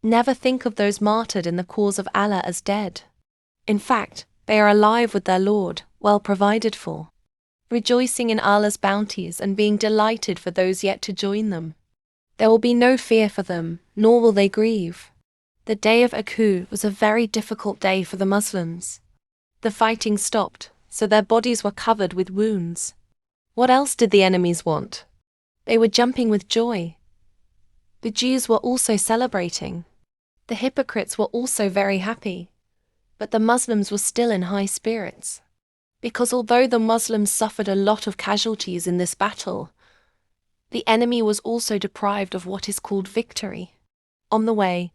Never think of those martyred in the cause of Allah as dead. In fact, they are alive with their Lord, well provided for, rejoicing in Allah's bounties and being delighted for those yet to join them. There will be no fear for them, nor will they grieve. The day of Uhud was a very difficult day for the Muslims. The fighting stopped, so their bodies were covered with wounds. What else did the enemies want? They were jumping with joy. The Jews were also celebrating. The hypocrites were also very happy. But the Muslims were still in high spirits. Because although the Muslims suffered a lot of casualties in this battle, the enemy was also deprived of what is called victory. On the way,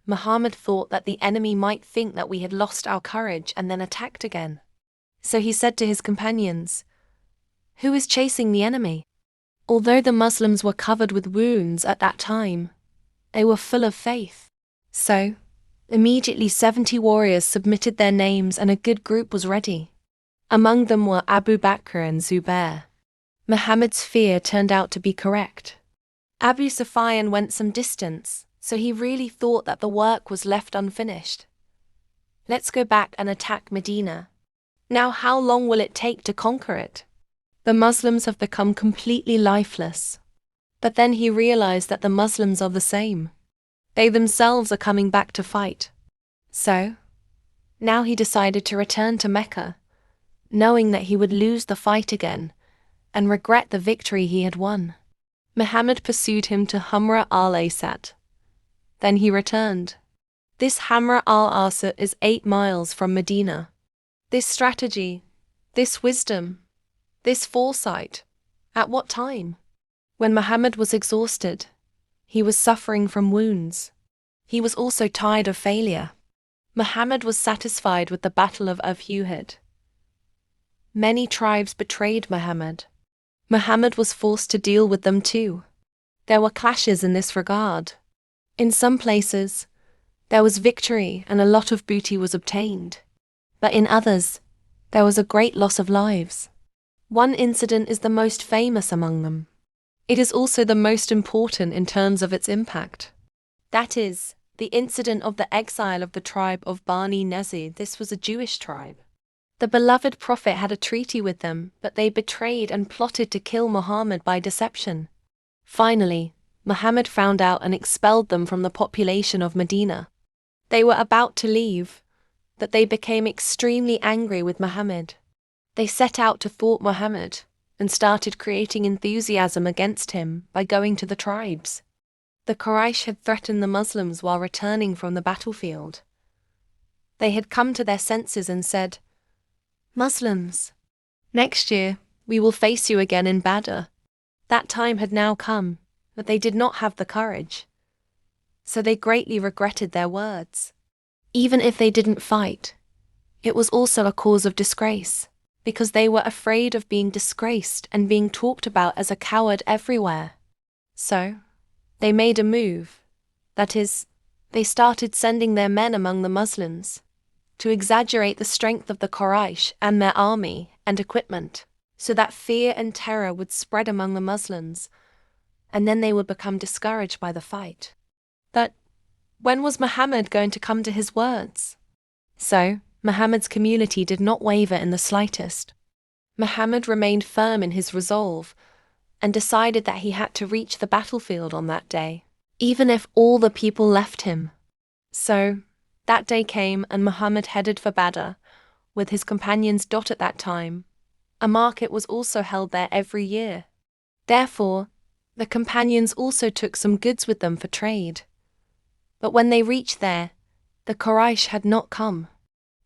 Muhammad thought that the enemy might think that we had lost our courage and then attacked again. So he said to his companions, "Who is chasing the enemy?" Although the Muslims were covered with wounds at that time, they were full of faith. So, immediately 70 warriors submitted their names and a good group was ready. Among them were Abu Bakr and Zubair. Muhammad's fear turned out to be correct. Abu Sufyan went some distance, so he really thought that the work was left unfinished. Let's go back and attack Medina. Now how long will it take to conquer it? The Muslims have become completely lifeless. But then he realized that the Muslims are the same. They themselves are coming back to fight. So, now he decided to return to Mecca, knowing that he would lose the fight again and regret the victory he had won. Muhammad pursued him to Hamra al-Asad. Then he returned. This Hamra al-Asad is 8 miles from Medina. This strategy, this wisdom, this foresight, at what time? When Muhammad was exhausted, he was suffering from wounds. He was also tired of failure. Muhammad was satisfied with the Battle of Uhud. Many tribes betrayed Muhammad. Muhammad was forced to deal with them too. There were clashes in this regard. In some places, there was victory and a lot of booty was obtained. But in others, there was a great loss of lives. One incident is the most famous among them. It is also the most important in terms of its impact. That is, the incident of the exile of the tribe of Bani Nazir. This was a Jewish tribe. The beloved Prophet had a treaty with them, but they betrayed and plotted to kill Muhammad by deception. Finally, Muhammad found out and expelled them from the population of Medina. They were about to leave, but they became extremely angry with Muhammad. They set out to thwart Muhammad and started creating enthusiasm against him by going to the tribes. The Quraysh had threatened the Muslims while returning from the battlefield. They had come to their senses and said, "Muslims, next year we will face you again in Badr." That time had now come, but they did not have the courage. So they greatly regretted their words. Even if they didn't fight, it was also a cause of disgrace, because they were afraid of being disgraced and being talked about as a coward everywhere. So, they made a move. That is, they started sending their men among the Muslims to exaggerate the strength of the Quraysh and their army and equipment, so that fear and terror would spread among the Muslims, and then they would become discouraged by the fight. But when was Muhammad going to come to his words? So, Muhammad's community did not waver in the slightest. Muhammad remained firm in his resolve and decided that he had to reach the battlefield on that day, even if all the people left him. So, that day came and Muhammad headed for Badr with his companions. At that time, a market was also held there every year. Therefore, the companions also took some goods with them for trade. But when they reached there, the Quraysh had not come.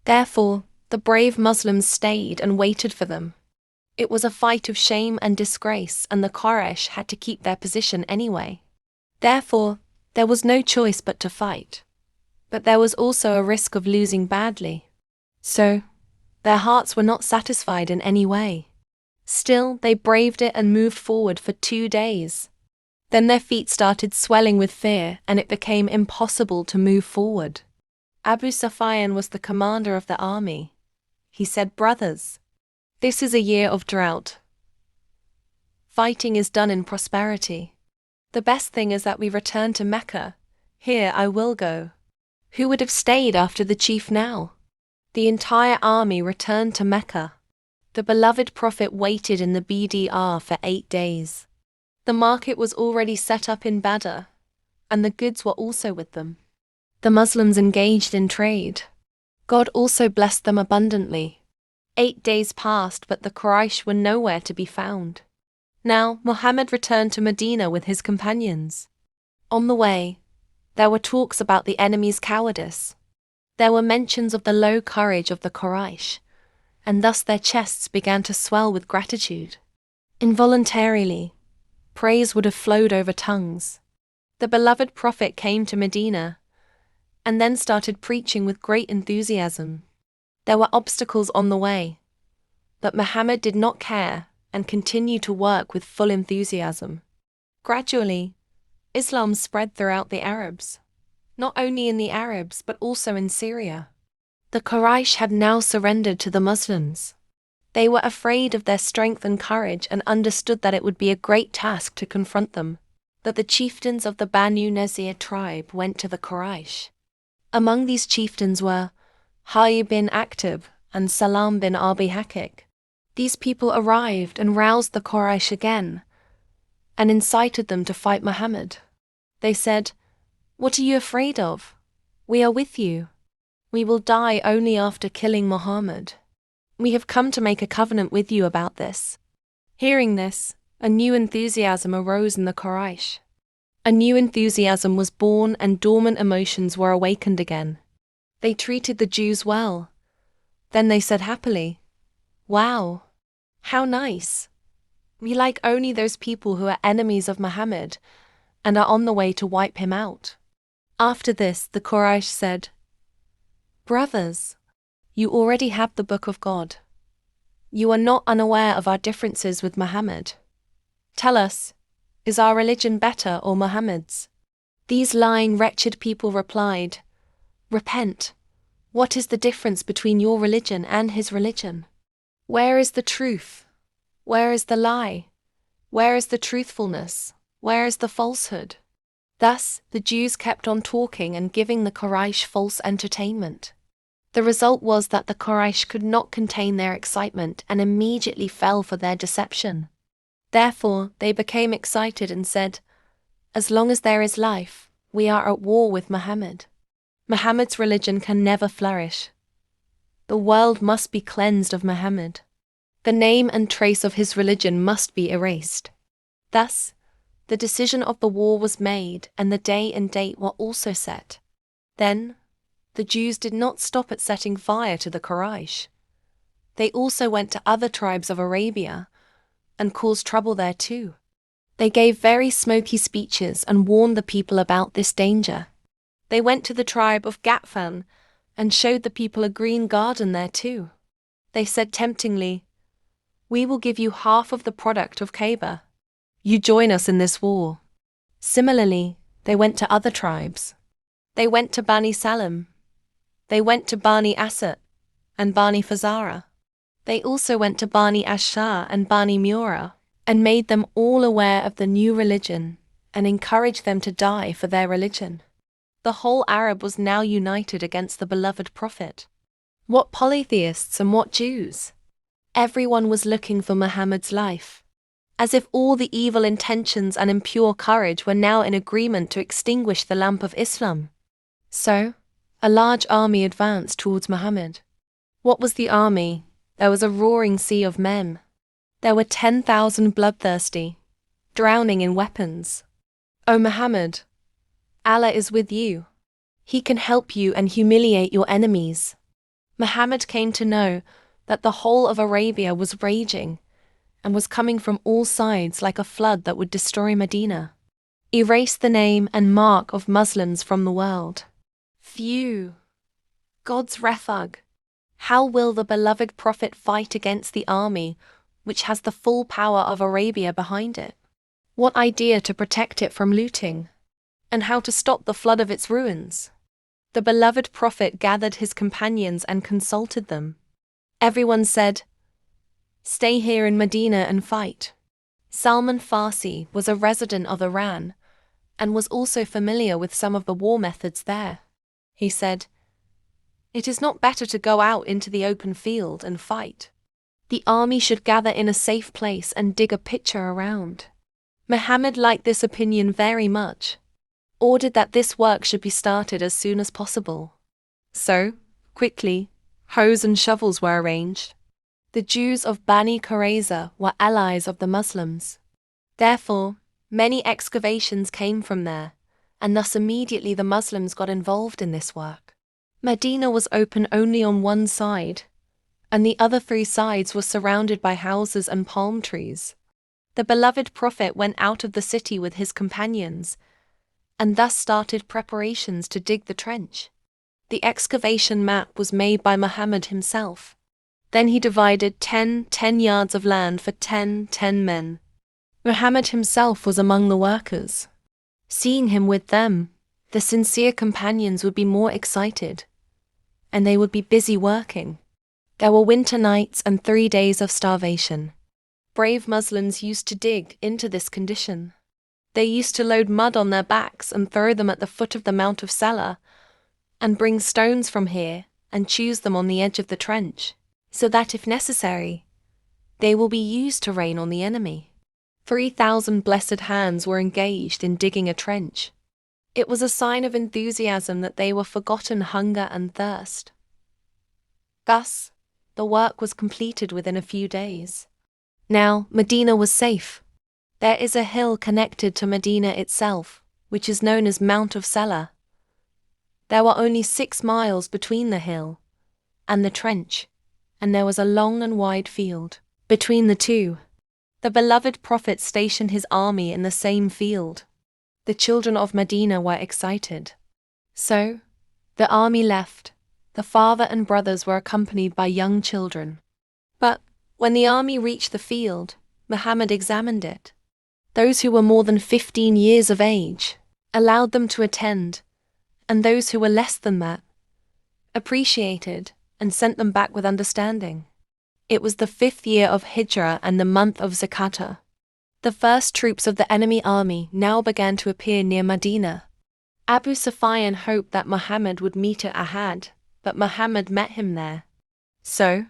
Therefore, the brave Muslims stayed and waited for them. It was a fight of shame and disgrace, and the Quraysh had to keep their position anyway. Therefore, there was no choice but to fight. But there was also a risk of losing badly. So, their hearts were not satisfied in any way. Still, they braved it and moved forward for 2 days. Then their feet started swelling with fear, and it became impossible to move forward. Abu Sufyan was the commander of the army. He said, "Brothers, this is a year of drought. Fighting is done in prosperity. The best thing is that we return to Mecca Here I will go. Who would have stayed after the chief now? The entire army returned to Mecca. The beloved Prophet waited in the BDR for 8 days. The market was already set up in Badr, and the goods were also with them. The Muslims engaged in trade. God also blessed them abundantly. 8 days passed, but the Quraysh were nowhere to be found. Now Muhammad returned to Medina with his companions. On the way, there were talks about the enemy's cowardice. There were mentions of the low courage of the Quraysh, and thus their chests began to swell with gratitude. Involuntarily, praise would have flowed over tongues. The beloved Prophet came to Medina, and then started preaching with great enthusiasm. There were obstacles on the way, but Muhammad did not care and continued to work with full enthusiasm. Gradually, Islam spread throughout the Arabs, not only in the Arabs but also in Syria. The Quraysh had now surrendered to the Muslims. They were afraid of their strength and courage and understood that it would be a great task to confront them. But the chieftains of the Banu Nazir tribe went to the Quraysh. Among these chieftains were Hayy bin Akhtab and Salam bin Abi Hakik. These people arrived and roused the Quraysh again and incited them to fight Muhammad. They said, "What are you afraid of? We are with you. We will die only after killing Muhammad. We have come to make a covenant with you about this." Hearing this, a new enthusiasm arose in the Quraysh. A new enthusiasm was born and dormant emotions were awakened again. They treated the Jews well. Then they said happily, "Wow, how nice. We like only those people who are enemies of Muhammad and are on the way to wipe him out." After this, the Quraysh said, "Brothers, you already have the Book of God. You are not unaware of our differences with Muhammad. Tell us, is our religion better or Muhammad's?" These lying, wretched people replied, "Repent. What is the difference between your religion and his religion? Where is the truth? Where is the lie? Where is the truthfulness? Where is the falsehood?" Thus, the Jews kept on talking and giving the Quraysh false entertainment. The result was that the Quraysh could not contain their excitement and immediately fell for their deception. Therefore, they became excited and said, "As long as there is life, we are at war with Muhammad. Muhammad's religion can never flourish. The world must be cleansed of Muhammad. The name and trace of his religion must be erased." Thus, the decision of the war was made and the day and date were also set. Then, the Jews did not stop at setting fire to the Quraysh. They also went to other tribes of Arabia and caused trouble there too. They gave very smoky speeches and warned the people about this danger. They went to the tribe of Ghatfan and showed the people a green garden there too. They said temptingly, "We will give you half of the product of Kaaba. You join us in this war." Similarly, they went to other tribes. They went to Bani Salim. They went to Bani Asad and Bani Fazara. They also went to Bani Ashar and Bani Mura and made them all aware of the new religion and encouraged them to die for their religion. The whole Arab was now united against the beloved Prophet. What polytheists and what Jews! Everyone was looking for Muhammad's life, as if all the evil intentions and impure courage were now in agreement to extinguish the lamp of Islam. So, a large army advanced towards Muhammad. What was the army? There was a roaring sea of men. There were 10,000 bloodthirsty, drowning in weapons. "O Muhammad, Allah is with you. He can help you and humiliate your enemies." Muhammad came to know that the whole of Arabia was raging and was coming from all sides like a flood that would destroy Medina, erase the name and mark of Muslims from the world. Phew! God's refug! How will the beloved Prophet fight against the army which has the full power of Arabia behind it? What idea to protect it from looting? And how to stop the flood of its ruins? The beloved Prophet gathered his companions and consulted them. Everyone said, "Stay here in Medina and fight." Salman Farsi was a resident of Iran and was also familiar with some of the war methods there. He said, "It is not better to go out into the open field and fight. The army should gather in a safe place and dig a pitcher around." Muhammad liked this opinion very much, ordered that this work should be started as soon as possible. So, quickly, hoes and shovels were arranged. The Jews of Bani Qurayza were allies of the Muslims. Therefore, many excavations came from there, and thus immediately the Muslims got involved in this work. Medina was open only on one side, and the other 3 sides were surrounded by houses and palm trees. The beloved Prophet went out of the city with his companions, and thus started preparations to dig the trench. The excavation map was made by Muhammad himself. Then he divided 10 yards of land for 10 men. Muhammad himself was among the workers. Seeing him with them, the sincere companions would be more excited, and they would be busy working. There were winter nights and 3 days of starvation. Brave Muslims used to dig into this condition. They used to load mud on their backs and throw them at the foot of the Mount of Salah, and bring stones from here and choose them on the edge of the trench, so that if necessary, they will be used to rain on the enemy. 3,000 blessed hands were engaged in digging a trench. It was a sign of enthusiasm that they were forgotten hunger and thirst. Thus, the work was completed within a few days. Now, Medina was safe. There is a hill connected to Medina itself, which is known as Mount of Salah. There were only 6 miles between the hill and the trench, and there was a long and wide field between the two. The beloved Prophet stationed his army in the same field. The children of Medina were excited. So, the army left. The father and brothers were accompanied by young children. But, when the army reached the field, Muhammad examined it. Those who were more than 15 years of age allowed them to attend, and those who were less than that appreciated and sent them back with understanding. It was the 5th year of Hijrah and the month of Zakata. The first troops of the enemy army now began to appear near Medina. Abu Sufyan hoped that Muhammad would meet at Ahad, but Muhammad met him there. So,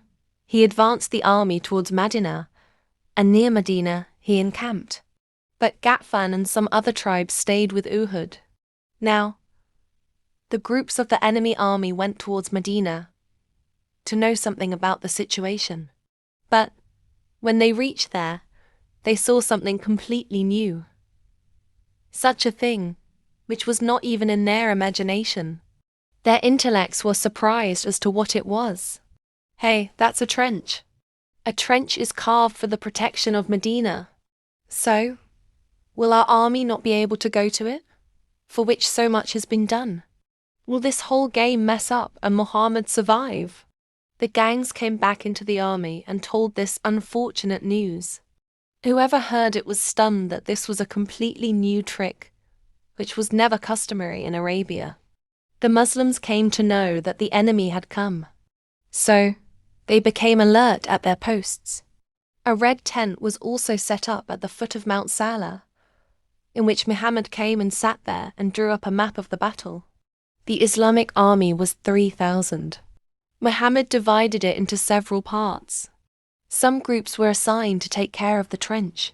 he advanced the army towards Medina, and near Medina he encamped. But Ghatfan and some other tribes stayed with Uhud. Now, the groups of the enemy army went towards Medina to know something about the situation. But, when they reached there, they saw something completely new. Such a thing, which was not even in their imagination. Their intellects were surprised as to what it was. Hey, that's a trench. A trench is carved for the protection of Medina. So, will our army not be able to go to it, for which so much has been done? Will this whole game mess up and Muhammad survive? The gangs came back into the army and told this unfortunate news. Whoever heard it was stunned that this was a completely new trick, which was never customary in Arabia. The Muslims came to know that the enemy had come. So, they became alert at their posts. A red tent was also set up at the foot of Mount Salah, in which Muhammad came and sat there and drew up a map of the battle. The Islamic army was 3,000. Muhammad divided it into several parts. Some groups were assigned to take care of the trench.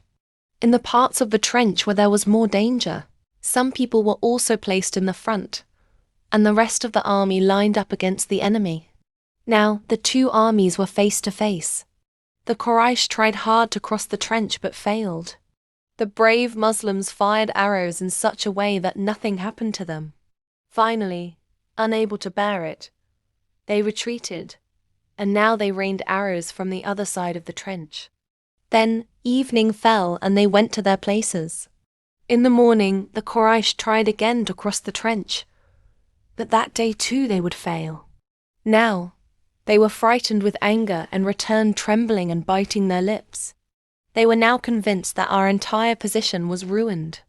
In the parts of the trench where there was more danger, some people were also placed in the front, and the rest of the army lined up against the enemy. Now, the 2 armies were face to face. The Quraysh tried hard to cross the trench but failed. The brave Muslims fired arrows in such a way that nothing happened to them. Finally, unable to bear it, they retreated, and now they rained arrows from the other side of the trench. Then evening fell and they went to their places. In the morning, the Quraysh tried again to cross the trench, but that day too they would fail. Now, they were frightened with anger and returned trembling and biting their lips. They were now convinced that our entire position was ruined.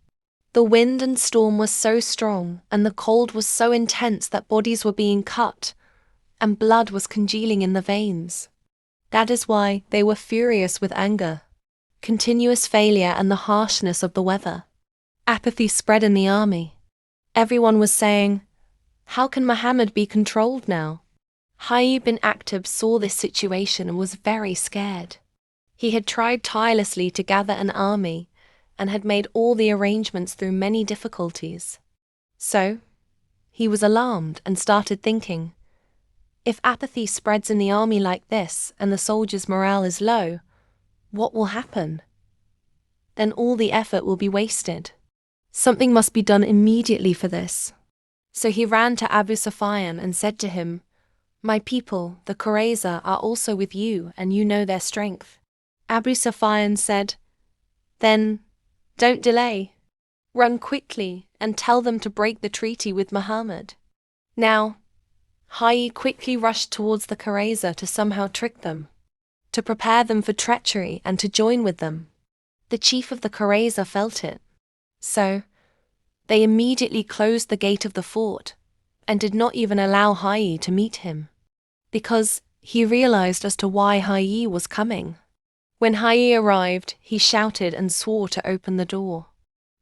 The wind and storm were so strong and the cold was so intense that bodies were being cut and blood was congealing in the veins. That is why they were furious with anger, continuous failure and the harshness of the weather. Apathy spread in the army. Everyone was saying, "How can Muhammad be controlled now?" Hayy bin Akhtab saw this situation and was very scared. He had tried tirelessly to gather an army and had made all the arrangements through many difficulties. So, he was alarmed and started thinking, if apathy spreads in the army like this and the soldiers' morale is low, what will happen? Then all the effort will be wasted. Something must be done immediately for this. So he ran to Abu Sufyan and said to him, "My people, the Qurayza, are also with you, and you know their strength." Abu Sufyan said, "Then, don't delay. Run quickly and tell them to break the treaty with Muhammad." Now, Hayy quickly rushed towards the Qurayza to somehow trick them, to prepare them for treachery and to join with them. The chief of the Qurayza felt it. So, they immediately closed the gate of the fort and did not even allow Hayy to meet him, because he realized as to why Hayy was coming. When Hayy arrived, he shouted and swore to open the door.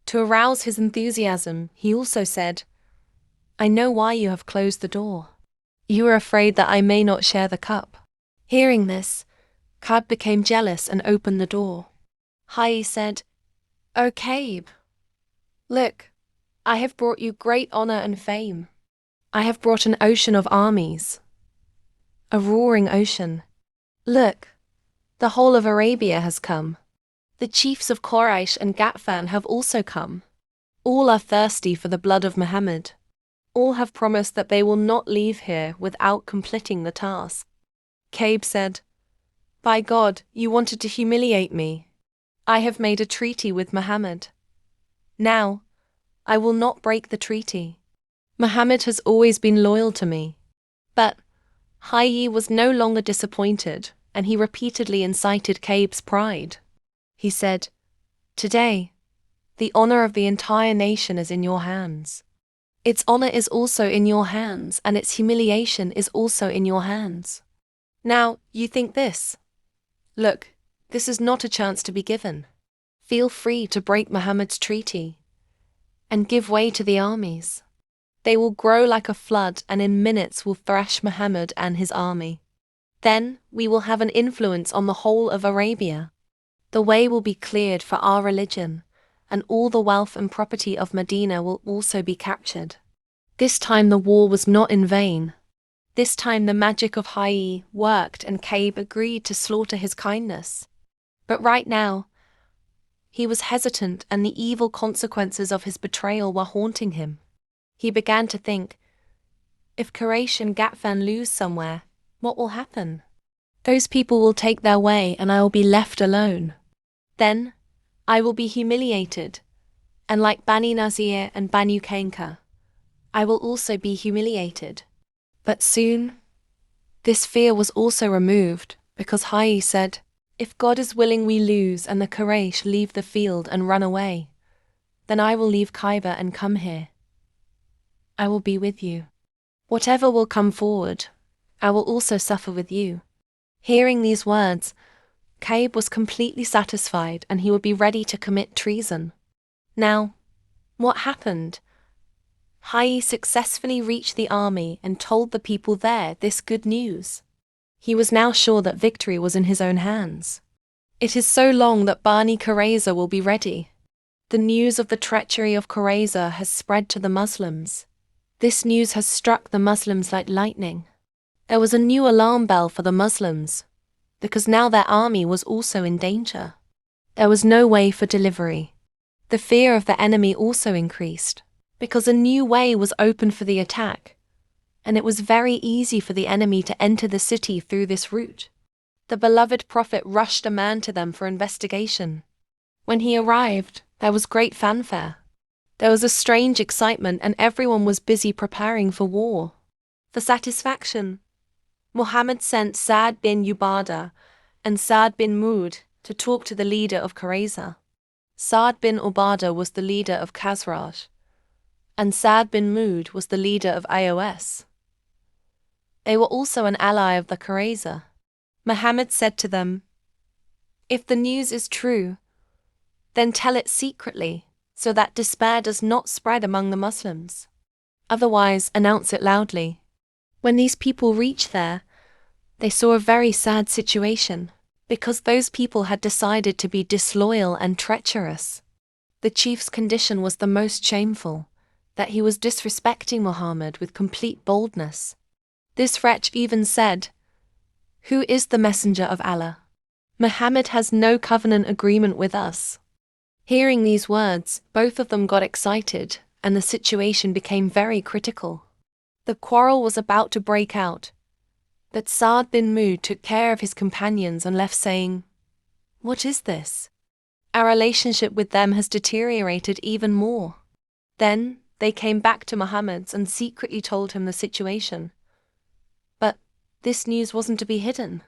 To arouse his enthusiasm, he also said, "I know why you have closed the door. You are afraid that I may not share the cup." Hearing this, Ka'b became jealous and opened the door. Hayy said, "O Ka'b, look, I have brought you great honor and fame. I have brought an ocean of armies, a roaring ocean. Look, the whole of Arabia has come. The chiefs of Quraysh and Ghatfan have also come. All are thirsty for the blood of Muhammad. All have promised that they will not leave here without completing the task." Ka'b said, "By God, you wanted to humiliate me. I have made a treaty with Muhammad. Now, I will not break the treaty. Muhammad has always been loyal to me." But Hayy was no longer disappointed, and he repeatedly incited Ka'b's pride. He said, "Today, the honor of the entire nation is in your hands. Its honor is also in your hands, and its humiliation is also in your hands. Now, you think this. Look, this is not a chance to be given. Feel free to break Muhammad's treaty and give way to the armies. They will grow like a flood and in minutes will thrash Muhammad and his army. Then we will have an influence on the whole of Arabia. The way will be cleared for our religion, and all the wealth and property of Medina will also be captured." This time the war was not in vain. This time the magic of Hayy worked and Ka'b agreed to slaughter his kindness. But right now, he was hesitant and the evil consequences of his betrayal were haunting him. He began to think, if Quraysh and Ghatfan lose somewhere, what will happen? Those people will take their way and I will be left alone. Then, I will be humiliated, and like Bani Nazir and Banu Qainqa, I will also be humiliated. But soon, this fear was also removed, because Hayy said, "If God is willing we lose and the Quraysh leave the field and run away, then I will leave Kaiba and come here. I will be with you. Whatever will come forward, I will also suffer with you." Hearing these words, Ka'b was completely satisfied and he would be ready to commit treason. Now, what happened? Hayy successfully reached the army and told the people there this good news. He was now sure that victory was in his own hands. "It is so long that Bani Qurayza will be ready. The news of the treachery of Qurayza has spread to the Muslims. This news has struck the Muslims like lightning." There was a new alarm bell for the Muslims, because now their army was also in danger. There was no way for delivery. The fear of the enemy also increased, because a new way was open for the attack, and it was very easy for the enemy to enter the city through this route. The beloved Prophet rushed a man to them for investigation. When he arrived, there was great fanfare. There was a strange excitement and everyone was busy preparing for war. For satisfaction, Muhammad sent Sa'd bin Ubadah and Sa'd bin Mu'adh to talk to the leader of Qurayza. Sa'd bin Ubadah was the leader of Khazraj, and Sa'd bin Mu'adh was the leader of Aus. They were also an ally of the Qurayza. Muhammad said to them, "If the news is true, then tell it secretly, so that despair does not spread among the Muslims. Otherwise, announce it loudly. When these people reached there, they saw a very sad situation, because those people had decided to be disloyal and treacherous. The chief's condition was the most shameful, that he was disrespecting Muhammad with complete boldness. This wretch even said, "Who is the messenger of Allah? Muhammad has no covenant agreement with us." Hearing these words, both of them got excited, and the situation became very critical. The quarrel was about to break out, but Sa'd bin Mu'adh took care of his companions and left saying, "What is this? Our relationship with them has deteriorated even more." Then they came back to Muhammad and secretly told him the situation. But this news wasn't to be hidden.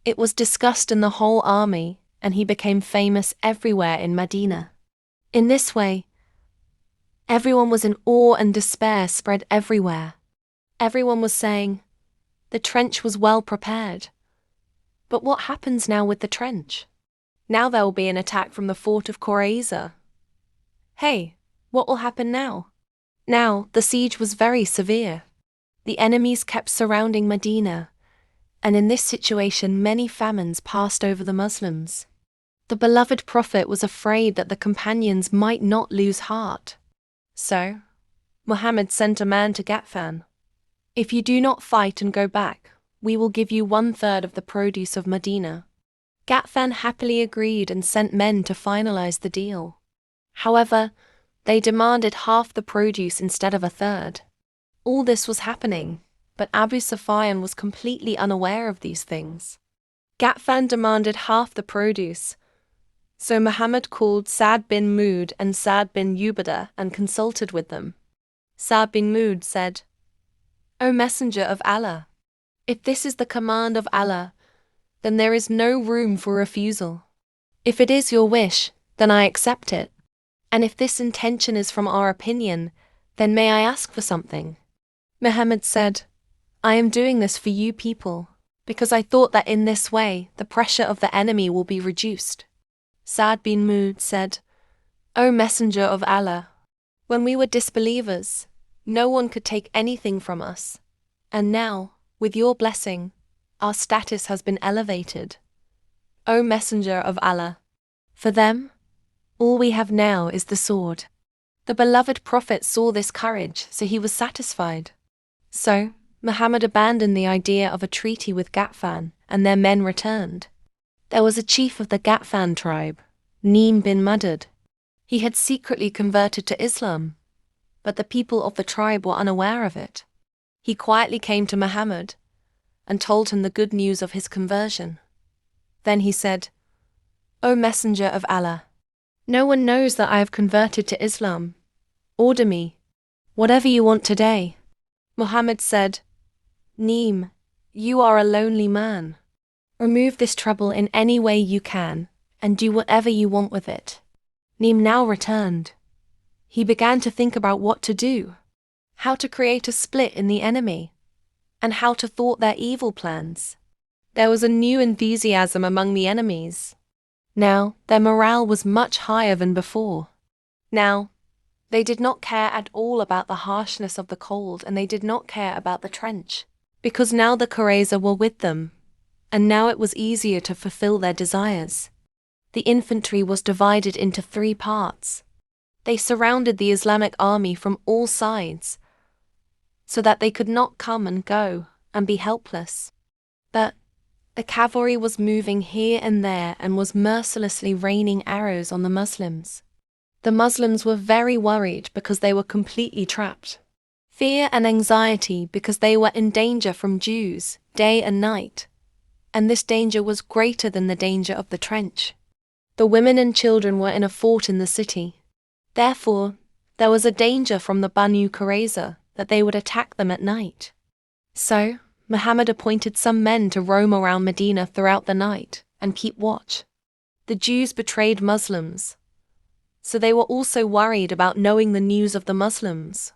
It was discussed in the whole army, and he became famous everywhere in Medina. In this way, everyone was in awe and despair spread everywhere. Everyone was saying, the trench was well prepared. But what happens now with the trench? Now there will be an attack from the fort of Qurayza. Hey, what will happen now? Now the siege was very severe. The enemies kept surrounding Medina, and in this situation many famines passed over the Muslims. The beloved Prophet was afraid that the companions might not lose heart. So, Muhammad sent a man to Ghatfan. "If you do not fight and go back, we will give you 1/3 of the produce of Medina." Ghatfan happily agreed and sent men to finalize the deal. However, they demanded half the produce instead of 1/3. All this was happening, but Abu Sufyan was completely unaware of these things. Ghatfan demanded half the produce, so Muhammad called Sa'd bin Mu'adh and Sa'd bin Ubadah and consulted with them. Sa'd bin Mu'adh said, "O Messenger of Allah, if this is the command of Allah, then there is no room for refusal. If it is your wish, then I accept it. And if this intention is from our opinion, then may I ask for something?" Muhammad said, "I am doing this for you people, because I thought that in this way the pressure of the enemy will be reduced." Sa'd bin Mu'adh said, "O Messenger of Allah, when we were disbelievers, no one could take anything from us, and now, with your blessing, our status has been elevated. O Messenger of Allah, for them, all we have now is the sword." The beloved Prophet saw this courage, so he was satisfied. So, Muhammad abandoned the idea of a treaty with Ghatfan, and their men returned. There was a chief of the Ghatfan tribe, Neem bin Muddad. He had secretly converted to Islam, but the people of the tribe were unaware of it. He quietly came to Muhammad and told him the good news of his conversion. Then he said, "O Messenger of Allah, no one knows that I have converted to Islam. Order me, whatever you want today." Muhammad said, "Neem, you are a lonely man. Remove this trouble in any way you can, and do whatever you want with it." Neem now returned. He began to think about what to do, how to create a split in the enemy, and how to thwart their evil plans. There was a new enthusiasm among the enemies. Now their morale was much higher than before. Now, they did not care at all about the harshness of the cold, and they did not care about the trench, because now the Qurayza were with them, and now it was easier to fulfill their desires. The infantry was divided into 3 parts. They surrounded the Islamic army from all sides, so that they could not come and go and be helpless. But the cavalry was moving here and there and was mercilessly raining arrows on the Muslims. The Muslims were very worried because they were completely trapped. Fear and anxiety because they were in danger from Jews, day and night. And this danger was greater than the danger of the trench. The women and children were in a fort in the city. Therefore, there was a danger from the Banu Qurayza that they would attack them at night. So, Muhammad appointed some men to roam around Medina throughout the night and keep watch. The Jews betrayed Muslims, so they were also worried about knowing the news of the Muslims.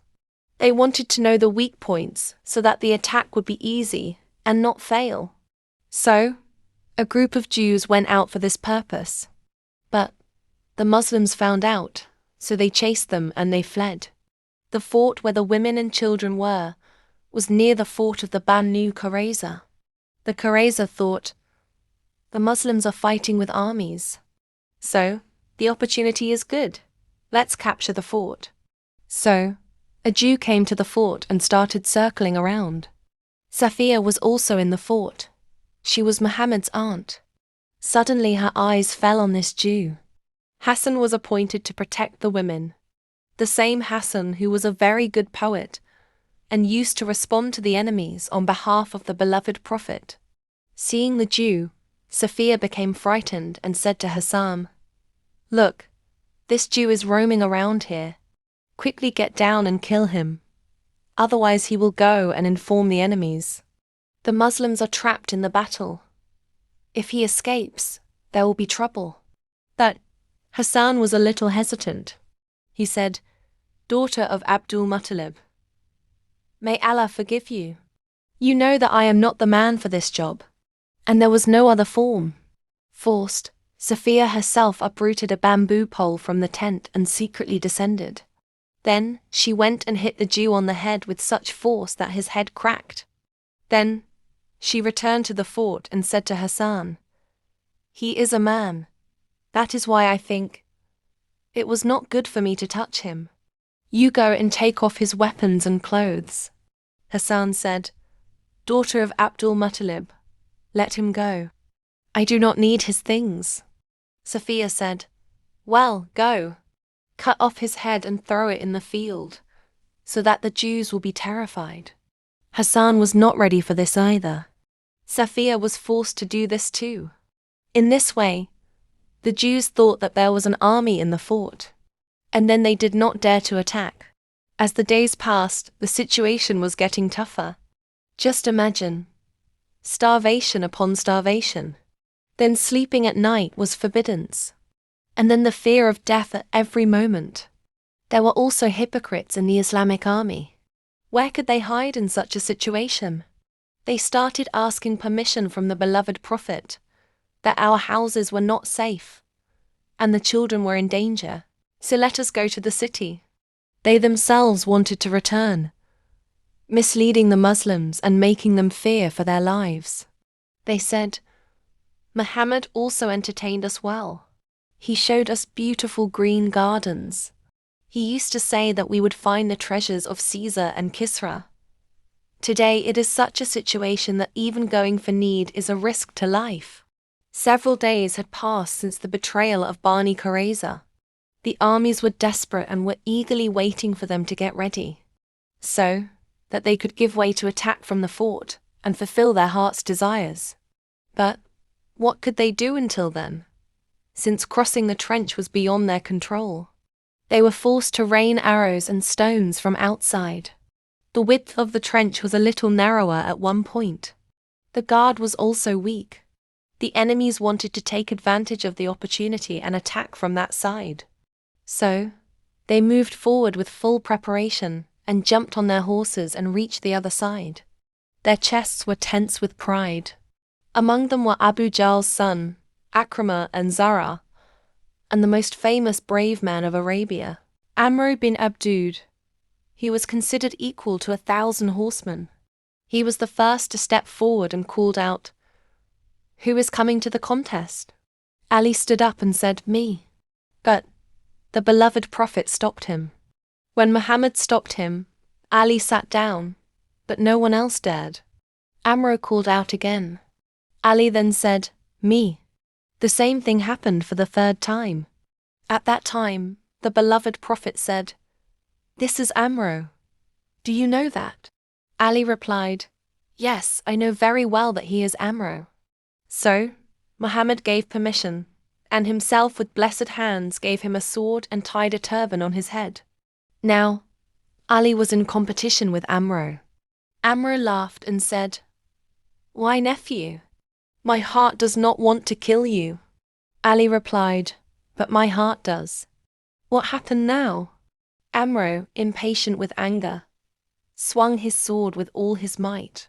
They wanted to know the weak points so that the attack would be easy and not fail. So, a group of Jews went out for this purpose. But the Muslims found out So they chased them and they fled. The fort where the women and children were was near the fort of the Banu Qurayza. The Qurayza thought, the Muslims are fighting with armies. So, the opportunity is good. Let's capture the fort. So, a Jew came to the fort and started circling around. Safiya was also in the fort. She was Muhammad's aunt. Suddenly her eyes fell on this Jew. Hassan was appointed to protect the women. The same Hassan who was a very good poet and used to respond to the enemies on behalf of the beloved Prophet. Seeing the Jew, Safiya became frightened and said to Hassan, "Look, this Jew is roaming around here. Quickly get down and kill him. Otherwise he will go and inform the enemies. The Muslims are trapped in the battle. If he escapes, there will be trouble." But Hassan was a little hesitant. He said, "Daughter of Abdul-Muttalib, may Allah forgive you. You know that I am not the man for this job." And there was no other form. Forced, Safiya herself uprooted a bamboo pole from the tent and secretly descended. Then she went and hit the Jew on the head with such force that his head cracked. Then she returned to the fort and said to Hassan, "He is a man. That is why I think it was not good for me to touch him. You go and take off his weapons and clothes." Hassan said, "Daughter of Abdul-Muttalib, let him go. I do not need his things." Safiya said, "Well, go. Cut off his head and throw it in the field, so that the Jews will be terrified." Hassan was not ready for this either. Safiya was forced to do this too. In this way, the Jews thought that there was an army in the fort, and then they did not dare to attack. As the days passed, the situation was getting tougher. Just imagine, starvation upon starvation. Then sleeping at night was forbidden. And then the fear of death at every moment. There were also hypocrites in the Islamic army. Where could they hide in such a situation? They started asking permission from the beloved Prophet that our houses were not safe and the children were in danger, so let us go to the city. They themselves wanted to return, misleading the Muslims and making them fear for their lives. They said, "Muhammad also entertained us well. He showed us beautiful green gardens. He used to say that we would find the treasures of Caesar and Kisra. Today it is such a situation that even going for need is a risk to life." Several days had passed since the betrayal of Bani Qurayza. The armies were desperate and were eagerly waiting for them to get ready, so that they could give way to attack from the fort and fulfill their heart's desires. But what could they do until then, since crossing the trench was beyond their control? They were forced to rain arrows and stones from outside. The width of the trench was a little narrower at one point. The guard was also weak. The enemies wanted to take advantage of the opportunity and attack from that side. So, they moved forward with full preparation and jumped on their horses and reached the other side. Their chests were tense with pride. Among them were Abu Jahl's son, Akramah and Zara, and the most famous brave man of Arabia, Amr bin Abdud. He was considered equal to 1,000 horsemen. He was the first to step forward and called out, "Who is coming to the contest?" Ali stood up and said, "Me." But the beloved Prophet stopped him. When Muhammad stopped him, Ali sat down, but no one else dared. Amr called out again. Ali then said, "Me." The same thing happened for the third time. At that time, the beloved Prophet said, "This is Amr. Do you know that?" Ali replied, "Yes, I know very well that he is Amr." So, Muhammad gave permission, and himself with blessed hands gave him a sword and tied a turban on his head. Now, Ali was in competition with Amr. Amr laughed and said, "Why, nephew? My heart does not want to kill you." Ali replied, "But my heart does." What happened now? Amr, impatient with anger, swung his sword with all his might.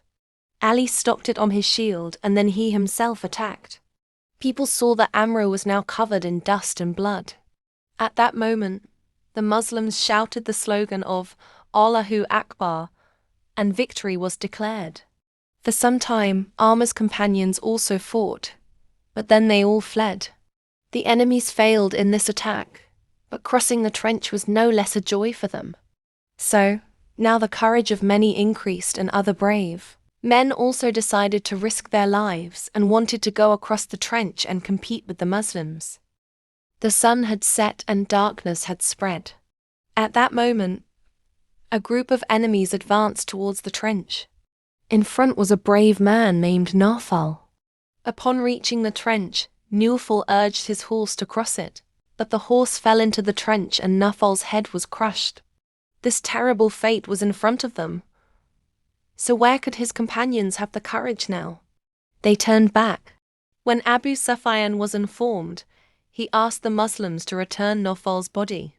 Ali stopped it on his shield and then he himself attacked. People saw that Amr was now covered in dust and blood. At that moment, the Muslims shouted the slogan of Allahu Akbar, and victory was declared. For some time, Amr's companions also fought, but then they all fled. The enemies failed in this attack, but crossing the trench was no less a joy for them. So, now the courage of many increased and other brave men also decided to risk their lives and wanted to go across the trench and compete with the Muslims. The sun had set and darkness had spread. At that moment, a group of enemies advanced towards the trench. In front was a brave man named Nawfal. Upon reaching the trench, Nawfal urged his horse to cross it, but the horse fell into the trench and Nawfal's head was crushed. This terrible fate was in front of them. So where could his companions have the courage now? They turned back. When Abu Sufyan was informed, he asked the Muslims to return Nawfal's body.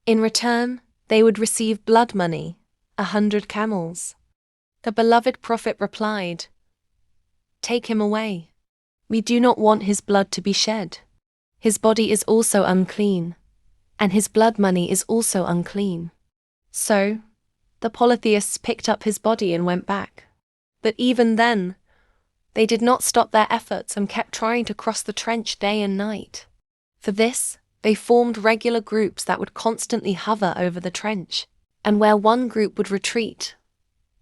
In return, they would receive blood money, 100 camels. The beloved Prophet replied, "Take him away. We do not want his blood to be shed. His body is also unclean, and his blood money is also unclean." So, the polytheists picked up his body and went back. But even then, they did not stop their efforts and kept trying to cross the trench day and night. For this, they formed regular groups that would constantly hover over the trench, and where one group would retreat,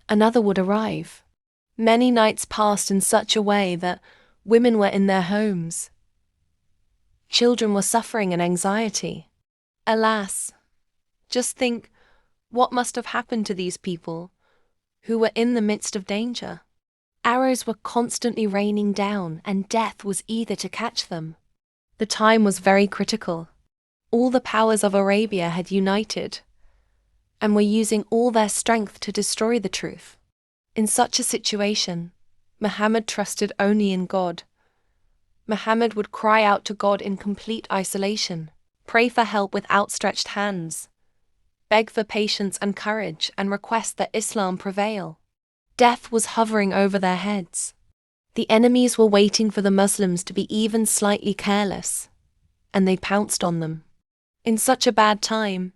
another would arrive. Many nights passed in such a way that women were in their homes. Children were suffering in anxiety. Alas, just think what must have happened to these people who were in the midst of danger. Arrows were constantly raining down, and death was eager to catch them. The time was very critical. All the powers of Arabia had united and were using all their strength to destroy the truth. In such a situation, Muhammad trusted only in God. Muhammad would cry out to God in complete isolation, pray for help with outstretched hands, beg for patience and courage, and request that Islam prevail. Death was hovering over their heads. The enemies were waiting for the Muslims to be even slightly careless, and they pounced on them. In such a bad time,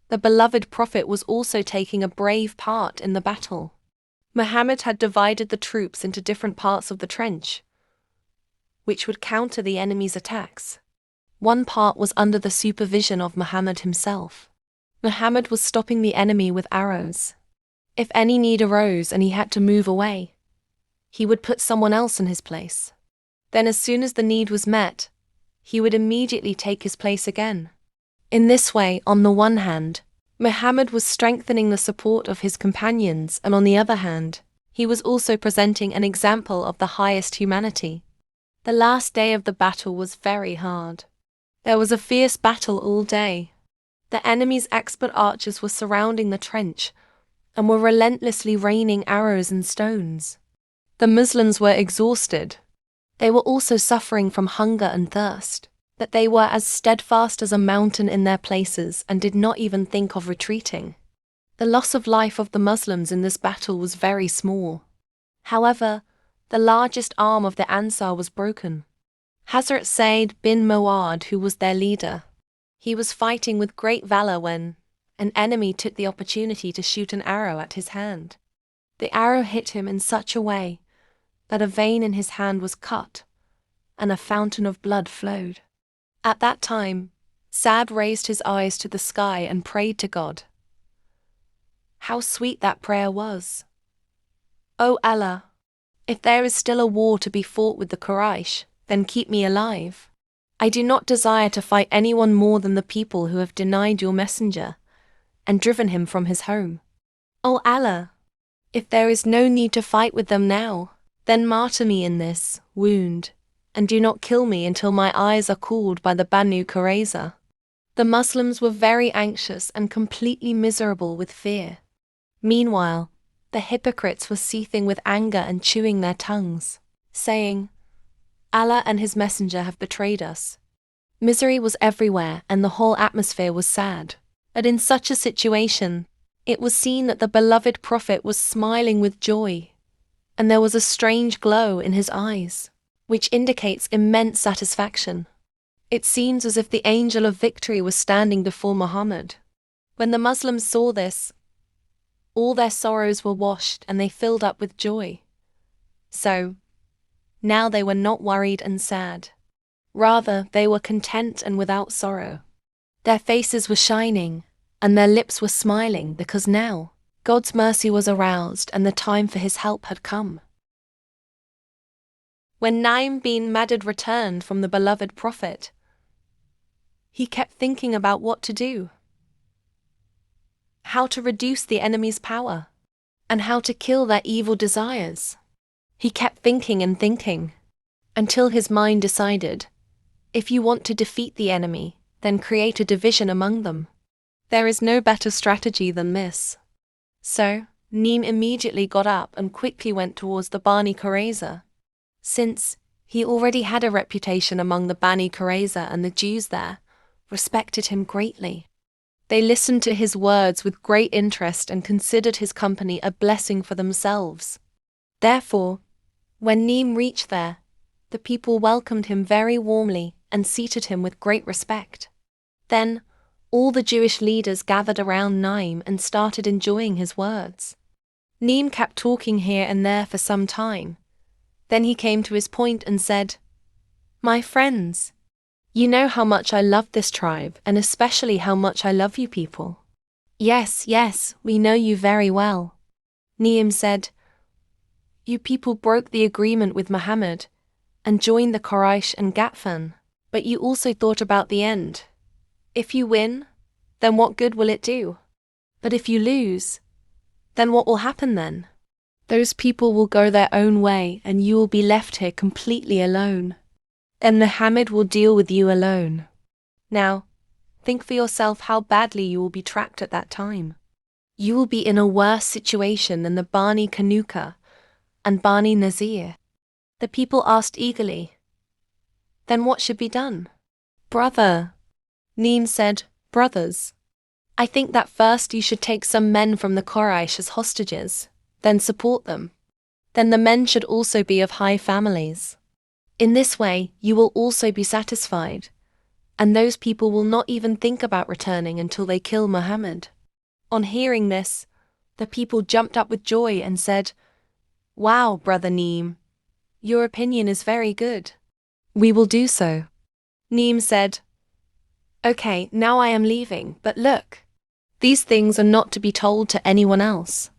the beloved Prophet was also taking a brave part in the battle. Muhammad had divided the troops into different parts of the trench, which would counter the enemy's attacks. One part was under the supervision of Muhammad himself. Muhammad was stopping the enemy with arrows. If any need arose and he had to move away, he would put someone else in his place. Then as soon as the need was met, he would immediately take his place again. In this way, on the one hand, Muhammad was strengthening the support of his companions, and on the other hand, he was also presenting an example of the highest humanity. The last day of the battle was very hard. There was a fierce battle all day. The enemy's expert archers were surrounding the trench and were relentlessly raining arrows and stones. The Muslims were exhausted. They were also suffering from hunger and thirst, that they were as steadfast as a mountain in their places and did not even think of retreating. The loss of life of the Muslims in this battle was very small. However, the largest arm of the Ansar was broken. Hazrat Sa'id bin Mu'adh, who was their leader, he was fighting with great valor when an enemy took the opportunity to shoot an arrow at his hand. The arrow hit him in such a way that a vein in his hand was cut and a fountain of blood flowed. At that time, Sa'd raised his eyes to the sky and prayed to God. How sweet that prayer was! O Allah, if there is still a war to be fought with the Quraysh, then keep me alive. I do not desire to fight anyone more than the people who have denied your messenger and driven him from his home. O Allah, if there is no need to fight with them now, then martyr me in this wound, and do not kill me until my eyes are cooled by the Banu Qurayza. The Muslims were very anxious and completely miserable with fear. Meanwhile, the hypocrites were seething with anger and chewing their tongues, saying, Allah and his messenger have betrayed us. Misery was everywhere and the whole atmosphere was sad. But in such a situation, it was seen that the beloved Prophet was smiling with joy, and there was a strange glow in his eyes, which indicates immense satisfaction. It seems as if the angel of victory was standing before Muhammad. When the Muslims saw this, all their sorrows were washed and they filled up with joy. So, now they were not worried and sad. Rather, they were content and without sorrow. Their faces were shining, and their lips were smiling because now, God's mercy was aroused and the time for His help had come. When Naim bin Madad returned from the beloved Prophet, he kept thinking about what to do, how to reduce the enemy's power, and how to kill their evil desires. He kept thinking and thinking, until his mind decided, if you want to defeat the enemy, then create a division among them. There is no better strategy than this. So, Naim immediately got up and quickly went towards the Bani Qurayza. Since he already had a reputation among the Bani Qurayza, and the Jews there respected him greatly. They listened to his words with great interest and considered his company a blessing for themselves. Therefore, when Naim reached there, the people welcomed him very warmly and seated him with great respect. Then, all the Jewish leaders gathered around Naim and started enjoying his words. Naim kept talking here and there for some time. Then he came to his point and said, "My friends, you know how much I love this tribe and especially how much I love you people." "Yes, yes, we know you very well." Naim said, "You people broke the agreement with Muhammad and joined the Quraysh and Ghatfan, but you also thought about the end. If you win, then what good will it do? But if you lose, then what will happen then? Those people will go their own way and you will be left here completely alone. And Muhammad will deal with you alone. Now, think for yourself how badly you will be trapped at that time. You will be in a worse situation than the Bani Kanuka and Bani Nazir." The people asked eagerly, "Then what should be done?" "Brother," Naim said, "brothers, I think that first you should take some men from the Quraysh as hostages, then support them. Then the men should also be of high families. In this way, you will also be satisfied, and those people will not even think about returning until they kill Muhammad." On hearing this, the people jumped up with joy and said, "Wow, Brother Naim, your opinion is very good. We will do so." Naim said, "Okay, now I am leaving, but look, these things are not to be told to anyone else."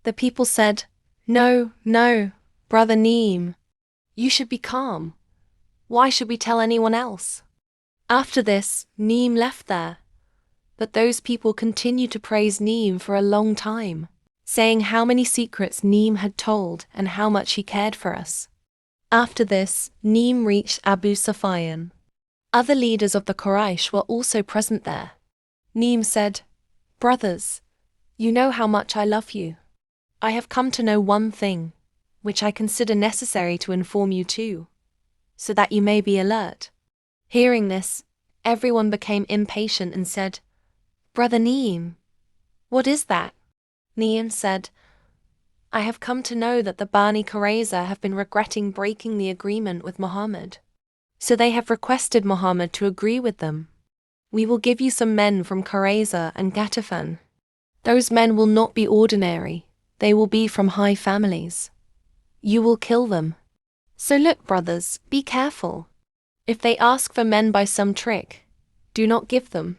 The people said, "No, no, Brother Naim. You should be calm. Why should we tell anyone else?" After this, Naim left there, but those people continued to praise Naim for a long time, saying how many secrets Naim had told and how much he cared for us. After this, Naim reached Abu Sufyan. Other leaders of the Quraysh were also present there. Naim said, "Brothers, you know how much I love you. I have come to know one thing, which I consider necessary to inform you too, so that you may be alert." Hearing this, everyone became impatient and said, "Brother Naim, what is that?" Naim said, "I have come to know that the Bani Qurayza have been regretting breaking the agreement with Muhammad. So they have requested Muhammad to agree with them. We will give you some men from Qurayza and Ghatafan. Those men will not be ordinary, they will be from high families. You will kill them. So look, brothers, be careful. If they ask for men by some trick, do not give them."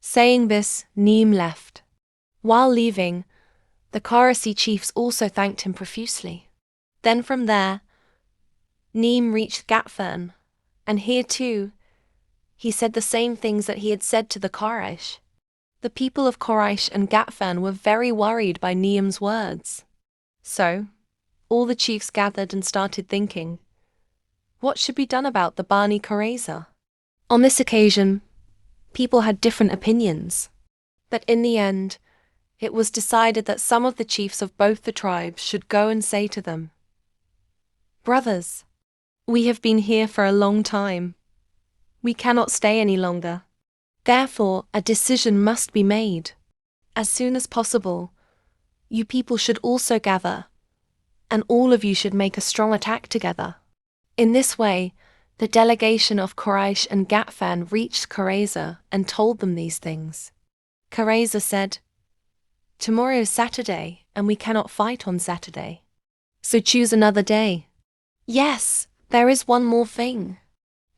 Saying this, Naim left. While leaving, the Qurayshi chiefs also thanked him profusely. Then from there, Naim reached Ghatfan, and here too, he said the same things that he had said to the Quraysh. The people of Quraysh and Ghatfan were very worried by Naim's words. So, all the chiefs gathered and started thinking, what should be done about the Bani Qurayza? On this occasion, people had different opinions, but in the end, it was decided that some of the chiefs of both the tribes should go and say to them, "Brothers, we have been here for a long time. We cannot stay any longer. Therefore, a decision must be made. As soon as possible, you people should also gather, and all of you should make a strong attack together." In this way, the delegation of Quraysh and Ghatfan reached Qurayza and told them these things. Qurayza said, "Tomorrow is Saturday, and we cannot fight on Saturday. So choose another day." "Yes, there is one more thing.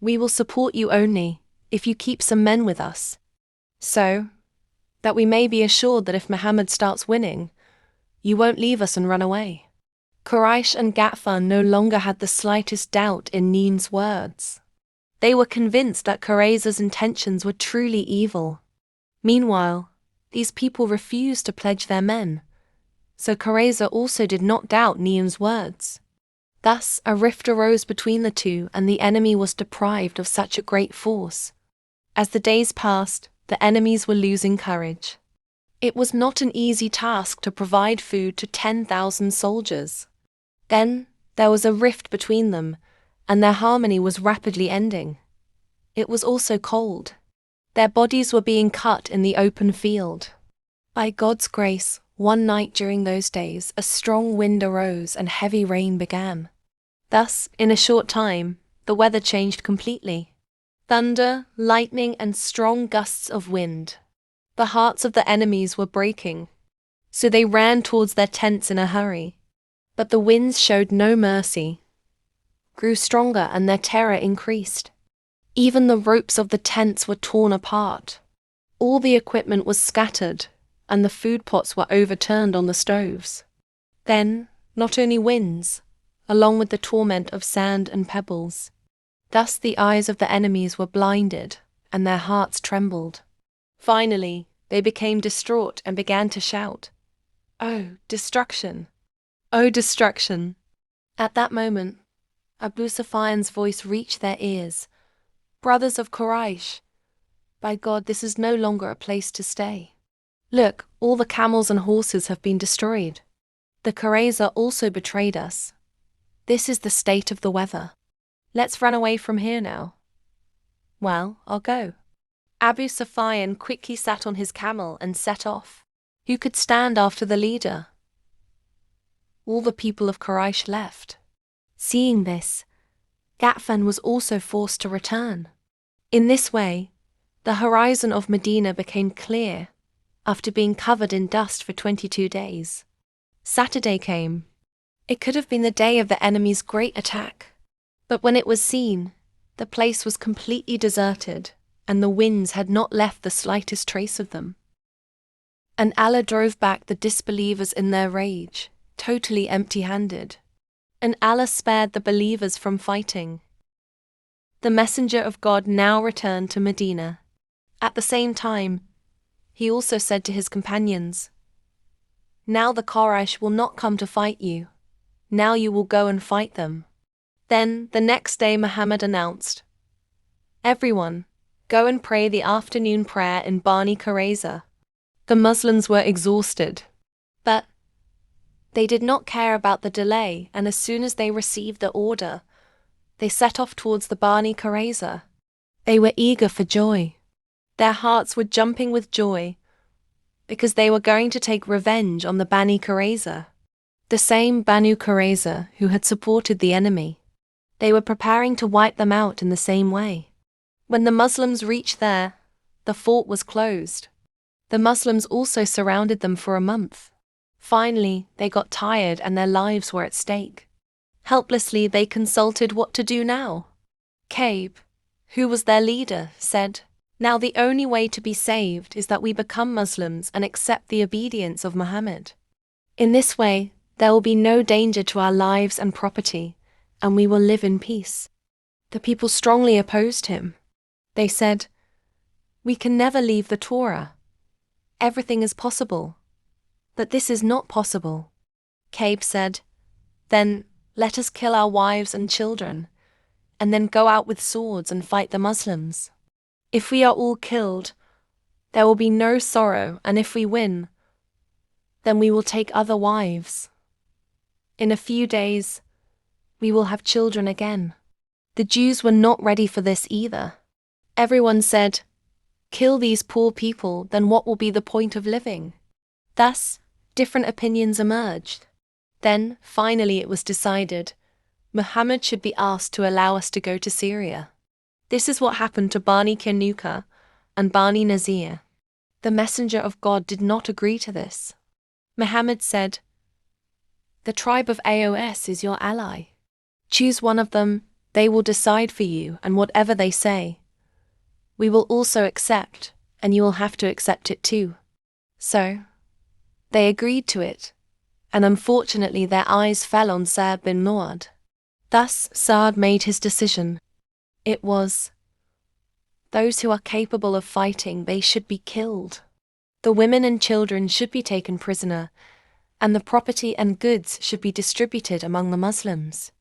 We will support you only if you keep some men with us, so that we may be assured that if Muhammad starts winning, you won't leave us and run away." Quraysh and Ghatfan no longer had the slightest doubt in Neen's words. They were convinced that Qurayza's intentions were truly evil. Meanwhile, these people refused to pledge their men, so Qurayza also did not doubt Neen's words. Thus, a rift arose between the two, and the enemy was deprived of such a great force. As the days passed, the enemies were losing courage. It was not an easy task to provide food to 10,000 soldiers. Then, there was a rift between them, and their harmony was rapidly ending. It was also cold. Their bodies were being cut in the open field. By God's grace, one night during those days, a strong wind arose and heavy rain began. Thus, in a short time, the weather changed completely. Thunder, lightning, and strong gusts of wind. The hearts of the enemies were breaking, so they ran towards their tents in a hurry. But the winds showed no mercy, grew stronger, and their terror increased. Even the ropes of the tents were torn apart. All the equipment was scattered, and the food pots were overturned on the stoves. Then, not only winds, along with the torment of sand and pebbles. Thus the eyes of the enemies were blinded, and their hearts trembled. Finally, they became distraught and began to shout, "Oh, destruction! Oh, destruction!" At that moment, Abu Sufyan's voice reached their ears. "Brothers of Quraysh, by God, this is no longer a place to stay. Look, all the camels and horses have been destroyed. The Qurayza also betrayed us. This is the state of the weather. Let's run away from here now." "Well, I'll go." Abu Sufyan quickly sat on his camel and set off. Who could stand after the leader? All the people of Quraysh left. Seeing this, Ghatfan was also forced to return. In this way, the horizon of Medina became clear after being covered in dust for 22 days. Saturday came. It could have been the day of the enemy's great attack. But when it was seen, the place was completely deserted, and the winds had not left the slightest trace of them. And Allah drove back the disbelievers in their rage, totally empty-handed. And Allah spared the believers from fighting. The Messenger of God now returned to Medina. At the same time, he also said to his companions, "Now the Quraysh will not come to fight you. Now you will go and fight them." Then, the next day, Muhammad announced, "Everyone, go and pray the afternoon prayer in Bani Qurayza." The Muslims were exhausted, but they did not care about the delay, and as soon as they received the order, they set off towards the Bani Qurayza. They were eager for joy. Their hearts were jumping with joy, because they were going to take revenge on the Bani Qurayza, the same Banu Qurayza who had supported the enemy. They were preparing to wipe them out in the same way. When the Muslims reached there, the fort was closed. The Muslims also surrounded them for a month. Finally, they got tired and their lives were at stake. Helplessly, they consulted what to do now. Ka'b, who was their leader, said, "Now the only way to be saved is that we become Muslims and accept the obedience of Muhammad. In this way, there will be no danger to our lives and property, and we will live in peace." The people strongly opposed him. They said, "We can never leave the Torah. Everything is possible, but this is not possible." Ka'b said, "Then let us kill our wives and children, and then go out with swords and fight the Muslims. If we are all killed, there will be no sorrow, and if we win, then we will take other wives. In a few days, we will have children again." The Jews were not ready for this either. Everyone said, "Kill these poor people, then what will be the point of living?" Thus, different opinions emerged. Then, finally it was decided, Muhammad should be asked to allow us to go to Syria. This is what happened to Bani Kanuka and Bani Nazir. The messenger of God did not agree to this. Muhammad said, "The tribe of Aus is your ally. Choose one of them, they will decide for you, and whatever they say, we will also accept, and you will have to accept it too." So, they agreed to it, and unfortunately their eyes fell on Sa'd bin Mu'adh. Thus Sa'd made his decision. It was, those who are capable of fighting, they should be killed. The women and children should be taken prisoner, and the property and goods should be distributed among the Muslims.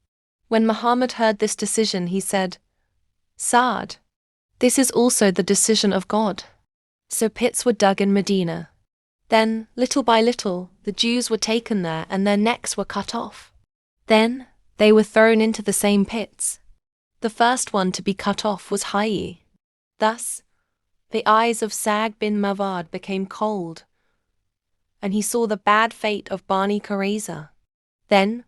When Muhammad heard this decision, he said, "Sa'd, this is also the decision of God." So pits were dug in Medina. Then, little by little, the Jews were taken there and their necks were cut off. Then, they were thrown into the same pits. The first one to be cut off was Hayy. Thus, the eyes of Sa'd bin Mu'adh became cold, and he saw the bad fate of Bani Qurayza. Then,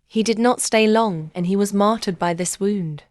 he did not stay long and he was martyred by this wound.